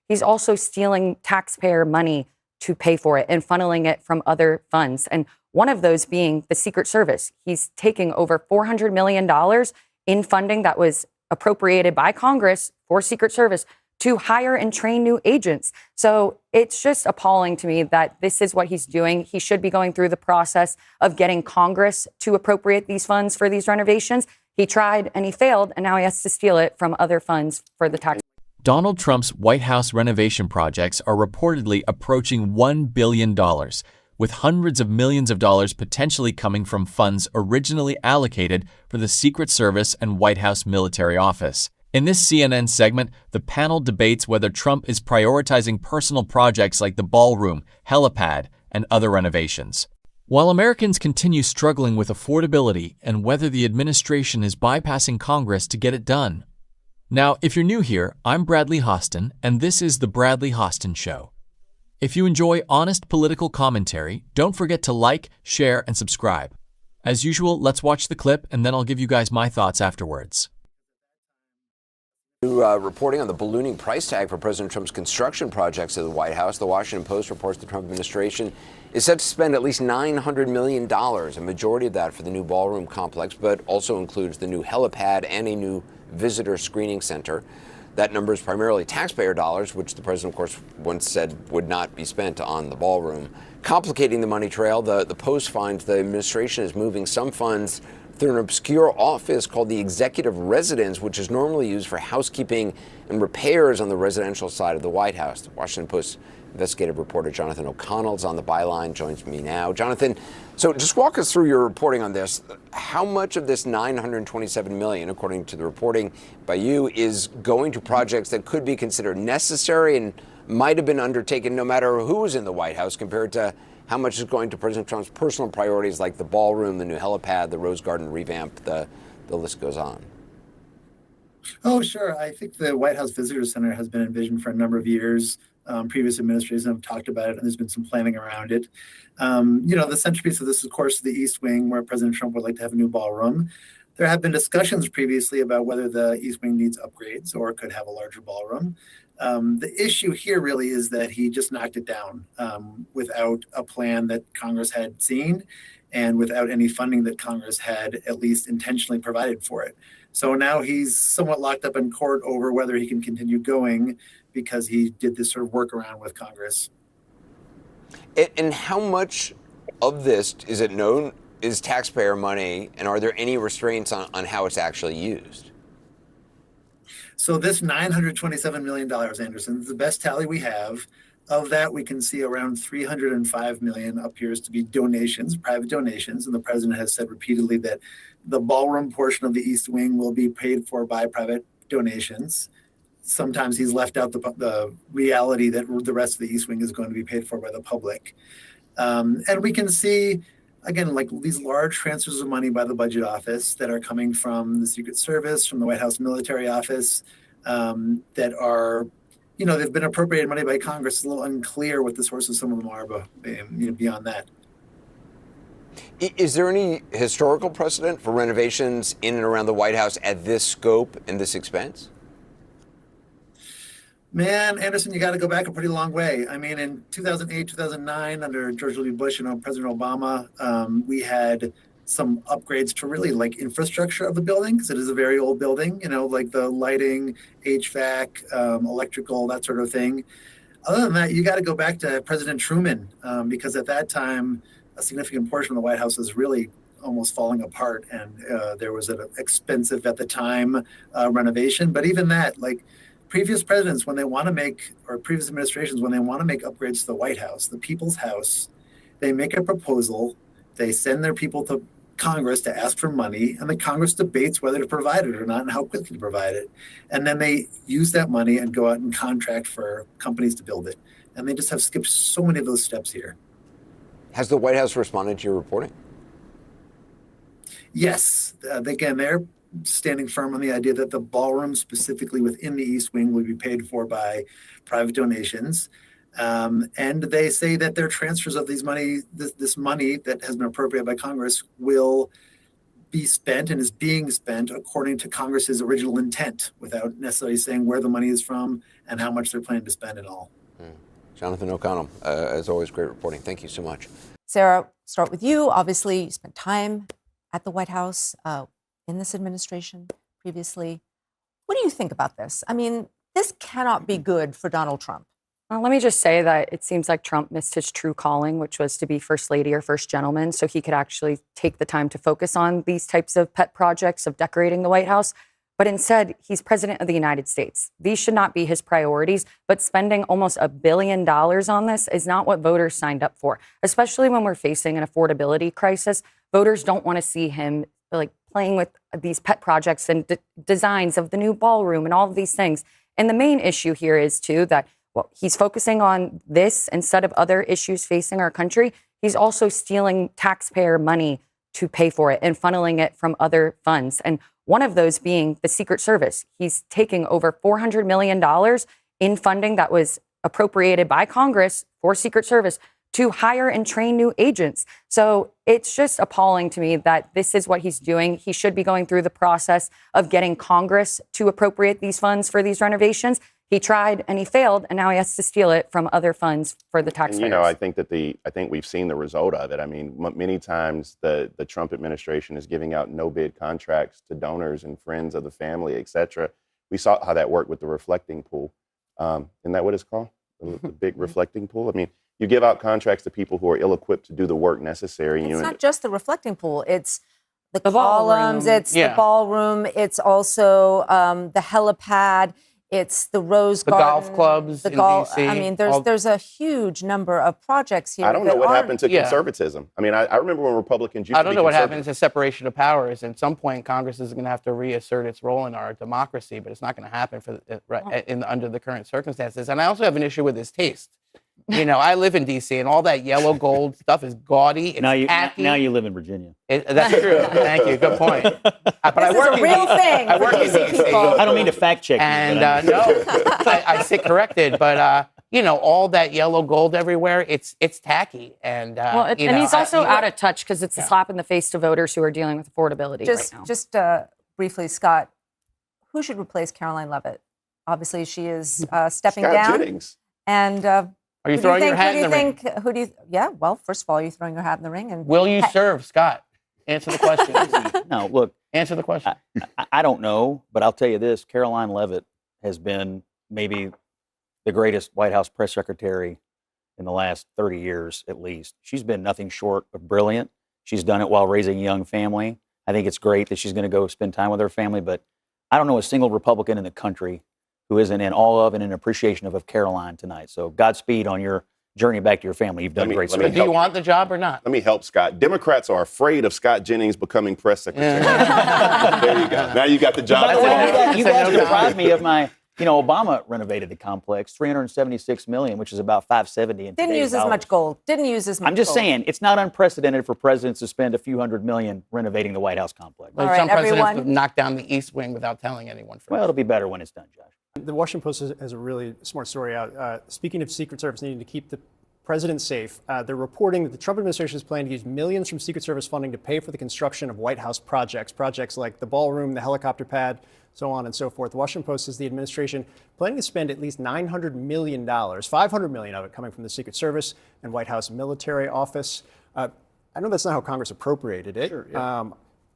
he's also stealing taxpayer money to pay for it and funneling it from other funds. And one of those being the Secret Service. He's taking over $400 million in funding that was appropriated by Congress for Secret Service to hire and train new agents. So it's just appalling to me that this is what he's doing. He should be going through the process of getting Congress to appropriate these funds for these renovations. He tried and he failed, and now he has to steal it from other funds for the tax. Donald Trump's White House renovation projects are reportedly approaching $1 billion, with hundreds of millions of dollars potentially coming from funds originally allocated for the Secret Service and White House military office. In this CNN segment, the panel debates whether Trump is prioritizing personal projects like the ballroom, helipad, and other renovations, while Americans continue struggling with affordability and whether the administration is bypassing Congress to get it done. Now, if you're new here, I'm Bradley Hostin, and this is The Bradley Hostin Show. If you enjoy honest political commentary, don't forget to like, share, and subscribe. As usual, let's watch the clip, and then I'll give you guys my thoughts afterwards. New reporting on the ballooning price tag for President Trump's construction projects at the White House. The Washington Post reports the Trump administration is set to spend at least $900 million, a majority of that for the new ballroom complex, but also includes the new helipad and a new visitor screening center. That number is primarily taxpayer dollars, which the president, of course, once said would not be spent on the ballroom. Complicating the money trail, the Post finds the administration is moving some funds through an obscure office called the Executive Residence, which is normally used for housekeeping and repairs on the residential side of the White House. The Washington Post investigative reporter Jonathan O'Connell is on the byline, joins me now. Jonathan, so just walk us through your reporting on this. How much of this $927 million, according to the reporting by you, is going to projects that could be considered necessary and might have been undertaken no matter who was in the White House, compared to how much is going to President Trump's personal priorities like the ballroom, the new helipad, the Rose Garden revamp, the list goes on? Oh, sure. I think the White House Visitor Center has been envisioned for a number of years. Previous administrations have talked about it, and there's been some planning around it. The centerpiece of this, of course, is the East Wing, where President Trump would like to have a new ballroom. There have been discussions previously about whether the East Wing needs upgrades or could have a larger ballroom. The issue here really is that he just knocked it down without a plan that Congress had seen and without any funding that Congress had at least intentionally provided for it. So now he's somewhat locked up in court over whether he can continue going because he did this sort of workaround with Congress. And how much of this, is it known, is taxpayer money, and are there any restraints on how it's actually used? So this $927 million, Anderson, is the best tally we have. Of that, we can see around $305 million appears to be donations, private donations. And the president has said repeatedly that the ballroom portion of the East Wing will be paid for by private donations. Sometimes he's left out the reality that the rest of the East Wing is going to be paid for by the public. And we can see, again, like these large transfers of money by the budget office that are coming from the Secret Service, from the White House military office, that are, they've been appropriated money by Congress. It's a little unclear what the source of some of them are, but beyond that. Is there any historical precedent for renovations in and around the White House at this scope and this expense? Man, Anderson, you got to go back a pretty long way. I mean, in 2008, 2009, under George W. Bush and President Obama, we had some upgrades to really like infrastructure of the building, because it is a very old building, like the lighting, HVAC, electrical, that sort of thing. Other than that, you got to go back to President Truman, because at that time, a significant portion of the White House was really almost falling apart. And there was an expensive, at the time, renovation. But even that, like, previous presidents, when they want to make, or previous administrations, when they want to make upgrades to the White House, the people's house, they make a proposal, they send their people to Congress to ask for money, and the Congress debates whether to provide it or not and how quickly to provide it. And then they use that money and go out and contract for companies to build it. And they just have skipped so many of those steps here. Has the White House responded to your reporting? Yes. Again, they're standing firm on the idea that the ballroom specifically within the East Wing would be paid for by private donations. And they say that their transfers of this money that has been appropriated by Congress will be spent and is being spent according to Congress's original intent without necessarily saying where the money is from and how much they're planning to spend and all. Jonathan O'Connell, as always, great reporting. Thank you so much. Sarah, start with you. Obviously, you spent time at the White House in this administration previously. What do you think about this? I mean, this cannot be good for Donald Trump. Let me just say that it seems like Trump missed his true calling, which was to be first lady or first gentleman, so he could actually take the time to focus on these types of pet projects of decorating the White House. But instead, he's president of the United States. These should not be his priorities, but spending almost $1 billion on this is not what voters signed up for, especially when we're facing an affordability crisis. Voters don't want to see him like playing with these pet projects and designs of the new ballroom and all of these things. And the main issue here is, too, that he's focusing on this instead of other issues facing our country. He's also stealing taxpayer money to pay for it and funneling it from other funds. And one of those being the Secret Service. He's taking over $400 million in funding that was appropriated by Congress for Secret Service to hire and train new agents. So it's just appalling to me that this is what he's doing. He should be going through the process of getting Congress to appropriate these funds for these renovations. He tried and he failed, and now he has to steal it from other funds for the taxpayers. And, I think we've seen the result of it. I mean, many times the Trump administration is giving out no-bid contracts to donors and friends of the family, et cetera. We saw how that worked with the reflecting pool. Isn't that what it's called? The big reflecting pool? I mean, you give out contracts to people who are ill-equipped to do the work necessary. It's not just the reflecting pool. It's the ballroom. columns, it's the ballroom, it's also the helipad. It's the Rose Garden. The golf clubs in D.C. I mean, there's a huge number of projects here. I don't know what happened to conservatism. I mean, I remember when Republicans used to be I don't know what happens to separation of powers. At some point, Congress is going to have to reassert its role in our democracy, but it's not going to happen under the current circumstances. And I also have an issue with his taste. I live in D.C. and all that yellow gold stuff is gaudy. It's tacky. Now you live in Virginia. That's true. Thank you. Good point. But I work in real thing. I work in D.C. I don't mean to fact check you. And no, I sit corrected. But all that yellow gold everywhere, it's tacky. And and he's also out of touch because it's a slap in the face to voters who are dealing with affordability right now. Just briefly, Scott, who should replace Caroline Leavitt? Obviously, she is stepping Scott down. Jennings. And are you throwing your hat in the ring? Who do you? Yeah. Well, first of all, you're throwing your hat in the ring. And will you serve, Scott? Answer the question. No, look. Answer the question. I don't know, but I'll tell you this: Caroline Leavitt has been maybe the greatest White House press secretary in the last 30 years, at least. She's been nothing short of brilliant. She's done it while raising a young family. I think it's great that she's going to go spend time with her family, but I don't know a single Republican in the country who isn't in awe of and in appreciation of Caroline tonight. So Godspeed on your journey back to your family. You've done great stuff. Do you want the job or not? Let me help Scott. Democrats are afraid of Scott Jennings becoming press secretary. There you go. Now you got the job. By the way, you guys deprived me of my, Obama renovated the complex, $376 million, which is about $570 in didn't use as much gold. I'm just saying, it's not unprecedented for presidents to spend a few $100 million renovating the White House complex. All right, some presidents have knocked down the East Wing without telling anyone first. Well, it'll be better when it's done, Josh. The Washington Post has a really smart story out. Speaking of Secret Service needing to keep the president safe, they're reporting that the Trump administration is planning to use millions from Secret Service funding to pay for the construction of White House projects like the ballroom, the helicopter pad, so on and so forth. The Washington Post says the administration planning to spend at least $900 million, $500 million of it coming from the Secret Service and White House military office. I know that's not how Congress appropriated it. Sure, yeah.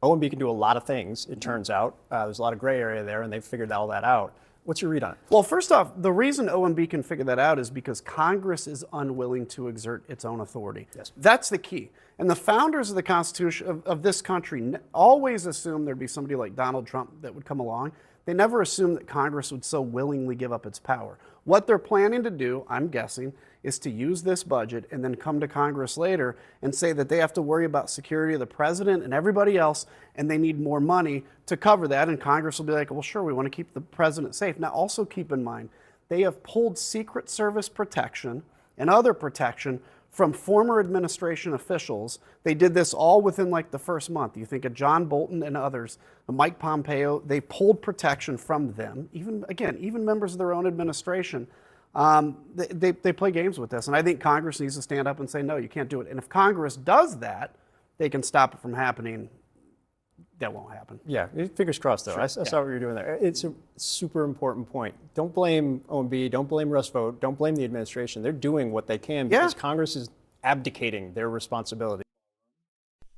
OMB can do a lot of things, it turns out. There's a lot of gray area there, and they've figured all that out. What's your read on it? Well, first off, the reason OMB can figure that out is because Congress is unwilling to exert its own authority. Yes. That's the key. And the founders of the Constitution of this country always assumed there'd be somebody like Donald Trump that would come along. They never assumed that Congress would so willingly give up its power. What they're planning to do, I'm guessing, is to use this budget and then come to Congress later and say that they have to worry about security of the president and everybody else, and they need more money to cover that. And Congress will be like, well, sure, we want to keep the president safe. Now, also keep in mind, they have pulled Secret Service protection and other protection from former administration officials. They did this all within like the first month. You think of John Bolton and others, Mike Pompeo, they pulled protection from them, even members of their own administration. They play games with this, and I think Congress needs to stand up and say, no, you can't do it. And if Congress does that, they can stop it from happening that won't happen. Yeah, fingers crossed, though. I saw what you're doing there. It's a super important point. Don't blame OMB, don't blame Rust Vote, don't blame the administration. They're doing what they can because Congress is abdicating their responsibility.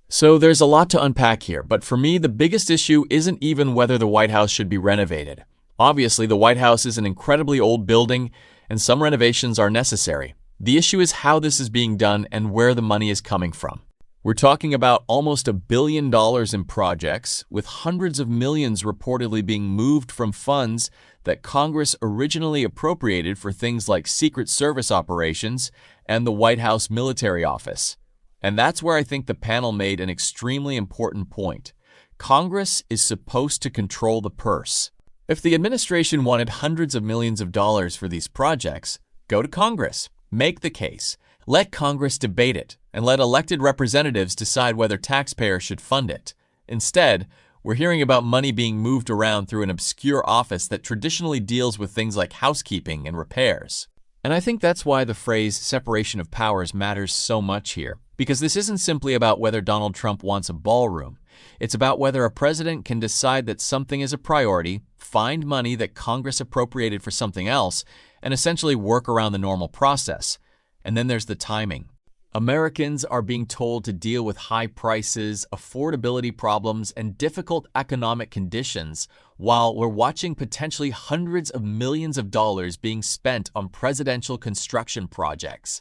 So there's a lot to unpack here, but for me, the biggest issue isn't even whether the White House should be renovated. Obviously, the White House is an incredibly old building, and some renovations are necessary. The issue is how this is being done and where the money is coming from. We're talking about almost $1 billion in projects, with hundreds of millions reportedly being moved from funds that Congress originally appropriated for things like Secret Service operations and the White House military office. And that's where I think the panel made an extremely important point. Congress is supposed to control the purse. If the administration wanted hundreds of millions of dollars for these projects, go to Congress, make the case, let Congress debate it, and let elected representatives decide whether taxpayers should fund it. Instead, we're hearing about money being moved around through an obscure office that traditionally deals with things like housekeeping and repairs. And I think that's why the phrase separation of powers matters so much here, because this isn't simply about whether Donald Trump wants a ballroom. It's about whether a president can decide that something is a priority, find money that Congress appropriated for something else, and essentially work around the normal process. And then there's the timing. Americans are being told to deal with high prices, affordability problems, and difficult economic conditions while we're watching potentially hundreds of millions of dollars being spent on presidential construction projects.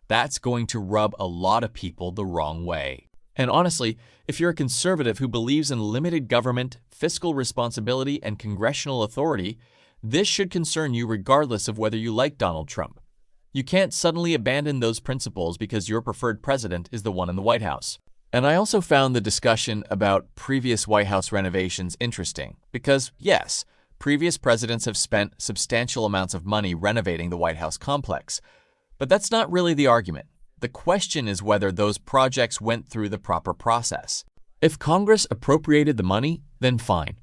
That's going to rub a lot of people the wrong way. And honestly, if you're a conservative who believes in limited government, fiscal responsibility, and congressional authority, this should concern you regardless of whether you like Donald Trump. You can't suddenly abandon those principles because your preferred president is the one in the White House. And I also found the discussion about previous White House renovations interesting because, yes, previous presidents have spent substantial amounts of money renovating the White House complex. But that's not really the argument. The question is whether those projects went through the proper process. If Congress appropriated the money, then fine.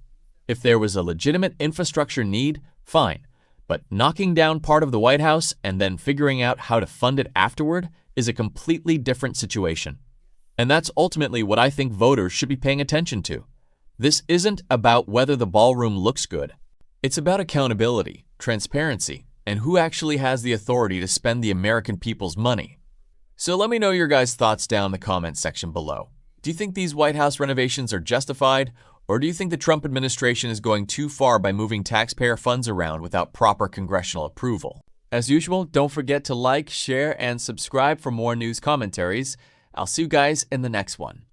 If there was a legitimate infrastructure need, fine. But knocking down part of the White House and then figuring out how to fund it afterward is a completely different situation. And that's ultimately what I think voters should be paying attention to. This isn't about whether the ballroom looks good. It's about accountability, transparency, and who actually has the authority to spend the American people's money. So let me know your guys' thoughts down in the comments section below. Do you think these White House renovations are justified? Or do you think the Trump administration is going too far by moving taxpayer funds around without proper congressional approval? As usual, don't forget to like, share, and subscribe for more news commentaries. I'll see you guys in the next one.